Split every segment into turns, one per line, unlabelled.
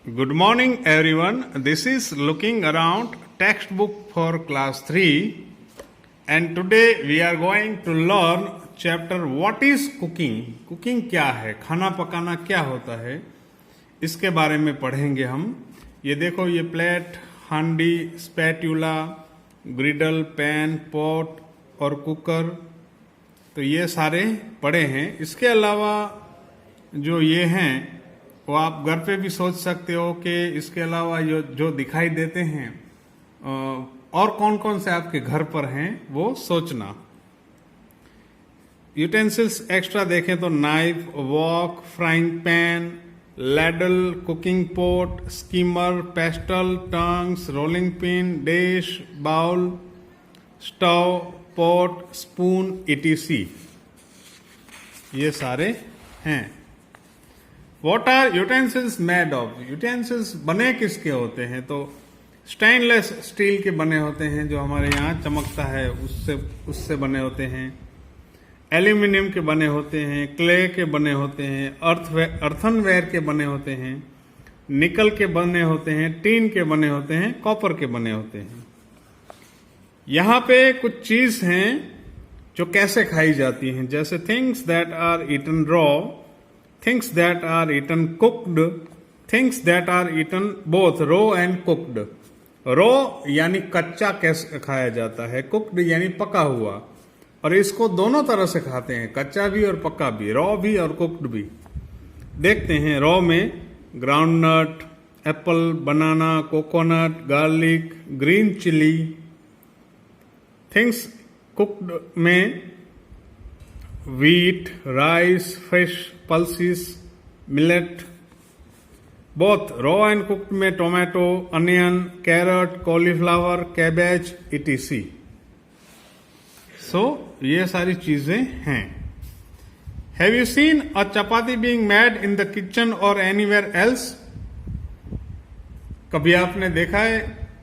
Good morning, everyone. This is looking around textbook for class 3, and today we are going to learn chapter what is cooking. Cooking क्या है, खाना पकाना क्या होता है, इसके बारे में पढ़ेंगे हम. ये देखो, ये प्लेट, हांडी, स्पैट्यूला, ग्रिडल, पैन, पॉट और कुकर, तो ये सारे पढ़े हैं. इसके अलावा जो ये हैं वो आप घर पे भी सोच सकते हो कि इसके अलावा जो दिखाई देते हैं और कौन कौन से आपके घर पर हैं वो सोचना. यूटेंसिल्स एक्स्ट्रा देखें तो knife, wok, frying pan, ladle, cooking pot, skimmer, pestle, tongs, rolling pin, dish, bowl, stove, pot, spoon, etc. ये सारे हैं. What are utensils made of? Utensils बने किसके होते हैं? तो स्टेनलेस स्टील के बने होते हैं, जो हमारे यहाँ चमकता है उससे बने होते हैं. एल्यूमिनियम के बने होते हैं, क्ले के बने होते हैं, अर्थनवेयर के बने होते हैं, निकल के बने होते हैं, टीन के बने होते हैं, कॉपर के बने होते हैं. यहाँ पे कुछ चीज हैं जो कैसे खाई जाती हैं, जैसे things that are eaten raw, things that are eaten cooked, things that are eaten both raw and cooked. raw यानी कच्चा कैसे खाया जाता है, cooked यानी पका हुआ, और इसको दोनों तरह से खाते हैं, कच्चा भी और पका भी, raw भी और cooked भी. देखते हैं. raw में groundnut, apple, banana, coconut, garlic, green chilli. Things cooked में wheat, rice, fish, pulses, millet. Both raw and cooked में tomato, onion, carrot, cauliflower, cabbage, etc. So ये सारी चीजें हैं. Have you seen a chapati being made in the kitchen or anywhere else? कभी आपने देखा है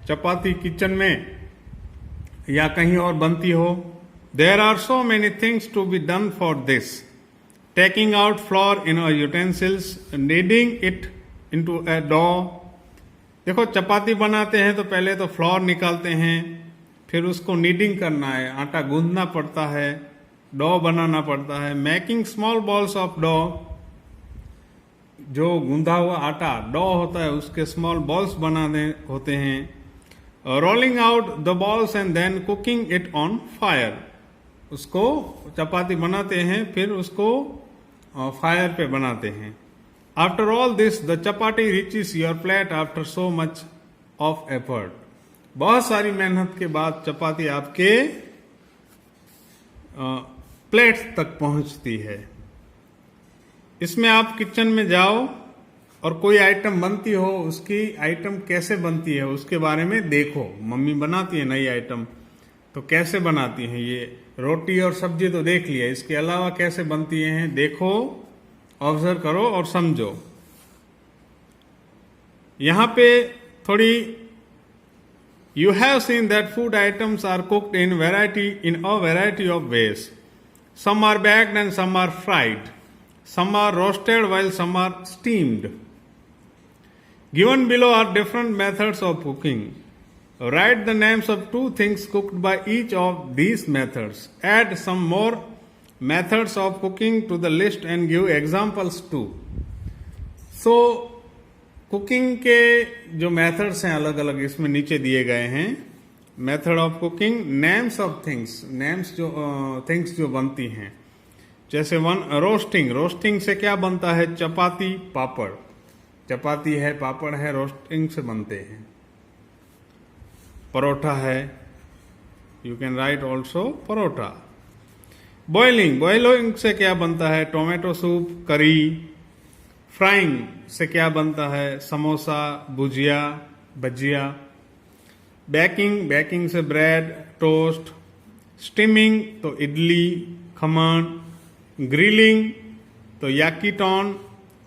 चपाती किचन में या कहीं और बनती हो? There are so many things to be done for this. Taking out flour in our utensils, kneading it into a dough. देखो, चपाती बनाते हैं तो पहले तो फ्लोर निकालते हैं, फिर उसको नीडिंग करना है, आटा गूंदना पड़ता है, डो बनाना पड़ता है. Making small balls of dough, जो गूंदा हुआ आटा डो होता है उसके स्मॉल बॉल्स बनाने होते हैं. Rolling out the balls and then cooking it on fire. उसको चपाती बनाते हैं, फिर उसको फायर पे बनाते हैं. After all this the chapati reaches your plate after so much of effort. बहुत सारी मेहनत के बाद चपाती आपके प्लेट तक पहुंचती है. इसमें आप किचन में जाओ और कोई आइटम बनती हो, उसकी आइटम कैसे बनती है उसके बारे में देखो. मम्मी बनाती है नई आइटम, तो कैसे बनाती हैं? ये रोटी और सब्जी तो देख लिया, इसके अलावा कैसे बनती हैं देखो, ऑब्जर्व करो और समझो. यहां पे थोड़ी you have seen that food items are cooked in a variety of ways. Some are baked and some are fried, some are roasted while some are steamed. Given below are different methods of cooking. Write the names of 2 things cooked by each of these methods. Add some more methods of cooking to the list and give examples too. So, cooking के जो methods हैं अलग अलग इसमें नीचे दिए गए हैं. Method of cooking, names of things, names जो things जो बनती हैं, जैसे 1 रोस्टिंग. रोस्टिंग से क्या बनता है? चपाती, पापड़. चपाती है, पापड़ है, रोस्टिंग से बनते हैं. परोठा है, you can write also paratha. Boiling, boiling से क्या बनता है? टोमेटो सूप, करी. फ्राइंग से क्या बनता है? समोसा, भुजिया, भजिया. बेकिंग, बेकिंग से ब्रेड, टोस्ट. स्टीमिंग तो इडली, खमन. ग्रिलिंग तो याकीटॉन,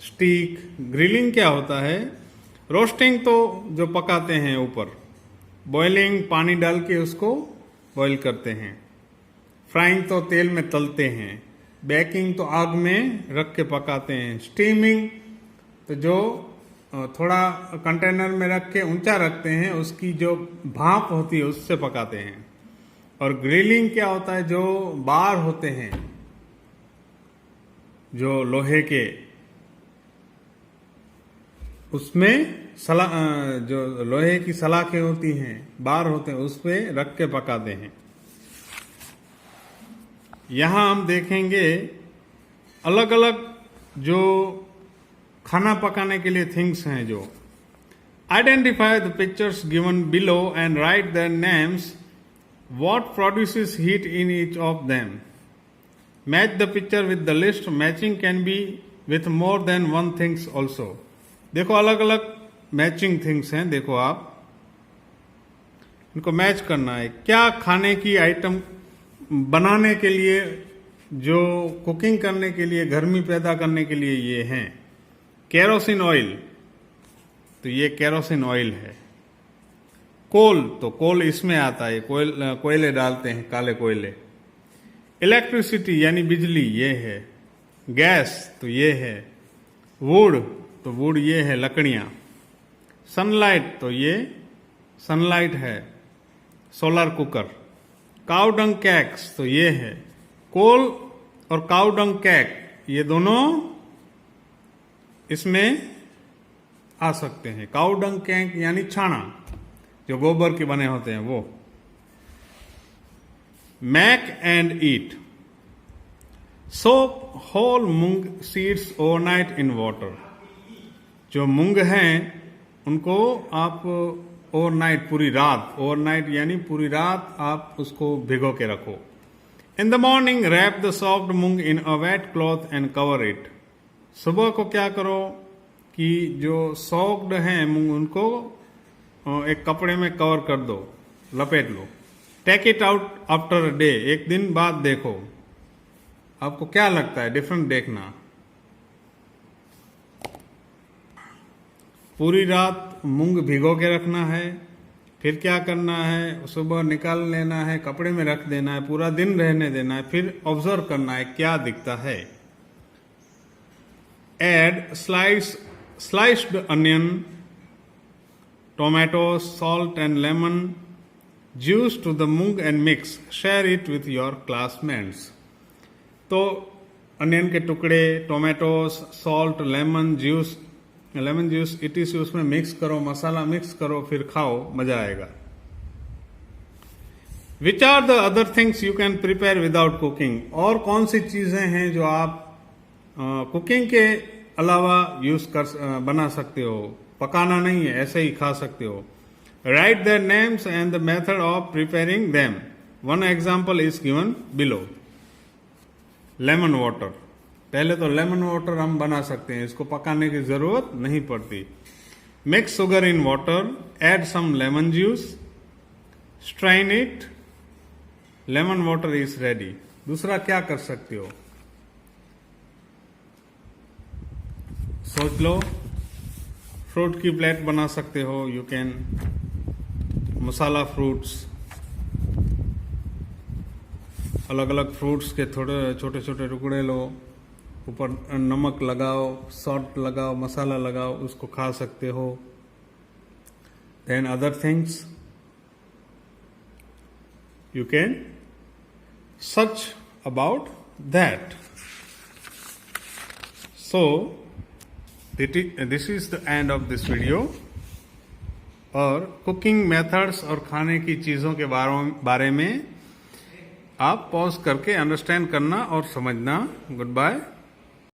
स्टीक. ग्रिलिंग क्या होता है? रोस्टिंग तो जो पकाते हैं ऊपर. बॉइलिंग पानी डाल के उसको बॉईल करते हैं. फ्राइंग तो तेल में तलते हैं. बेकिंग तो आग में रख के पकाते हैं. स्टीमिंग तो जो थोड़ा कंटेनर में रख के ऊंचा रखते हैं, उसकी जो भाप होती है उससे पकाते हैं। और ग्रिलिंग क्या होता है, जो बार होते हैं जो लोहे के, उसमें जो लोहे की सलाखें होती हैं, बार होते हैं, उस पे रख के पकाते हैं। यहां हम देखेंगे अलग अलग जो खाना पकाने के लिए थिंग्स हैं। जो identify the pictures given below and right their names, what produces heat in each of them, match the picture with the list, matching can be with more than one things also. देखो अलग अलग matching things हैं, देखो आप इनको match करना है। क्या खाने की आइटम बनाने के लिए, जो कुकिंग करने के लिए, गर्मी पैदा करने के लिए ये हैं। केरोसिन ऑयल, तो ये केरोसिन ऑयल है। कोल, तो कोल इसमें आता है, कोयले डालते हैं, काले कोयले। इलेक्ट्रिसिटी यानी बिजली, ये है। गैस, तो ये है। वुड, तो वुड ये है, लकड़ियां। सनलाइट, तो ये सनलाइट है, सोलर कुकर। काउडंग कैक्स, तो ये है। कोल और काउडंग कैक, ये दोनों इसमें आ सकते हैं। काउडंग कैक यानी छाना, जो गोबर के बने होते हैं वो। Make and eat, soak whole moong seeds overnight in water. जो मूंग हैं उनको आप ओवरनाइट, पूरी रात, ओवरनाइट यानी पूरी रात आप उसको भिगो के रखो। In the morning wrap the soft moong in a wet cloth and cover it. सुबह को क्या करो कि जो सॉफ्ट हैं मूंग, उनको एक कपड़े में कवर कर दो, लपेट लो। Take it out after a day, एक दिन बाद देखो। आपको क्या लगता है, डिफरेंट देखना। पूरी रात मूंग भिगो के रखना है, फिर क्या करना है, सुबह निकाल लेना है, कपड़े में रख देना है, पूरा दिन रहने देना है, फिर ऑब्जर्व करना है क्या दिखता है। Add sliced onion, tomato, salt and lemon juice to the moong and mix, share it with your classmates. तो अनियन के टुकड़े, टोमेटोस, सॉल्ट, लेमन जूस इटिस उसमें मिक्स करो, मसाला मिक्स करो, फिर खाओ, मजा आएगा। Which are the other things you can prepare without cooking, और कौन सी चीजें हैं जो आप कुकिंग के अलावा बना सकते हो, पकाना नहीं है, ऐसे ही खा सकते हो। Right their names and the method of preparing them. One example is given below. Lemon water, पहले तो लेमन वाटर हम बना सकते हैं, इसको पकाने की जरूरत नहीं पड़ती। Mix sugar in water, add some lemon juice, strain it, lemon water is ready. दूसरा क्या कर सकते हो, सोच लो। फ्रूट की प्लेट बना सकते हो, यू कैन। मसाला फ्रूट्स, अलग अलग फ्रूट्स के थोड़े छोटे छोटे टुकड़े लो, ऊपर नमक लगाओ, सॉल्ट लगाओ, मसाला लगाओ, उसको खा सकते हो। Then other things you can search about that. So this is the end of this video. और कुकिंग मेथड्स और खाने की चीजों के बारे में आप पॉज करके अंडरस्टैंड करना और समझना। Good bye.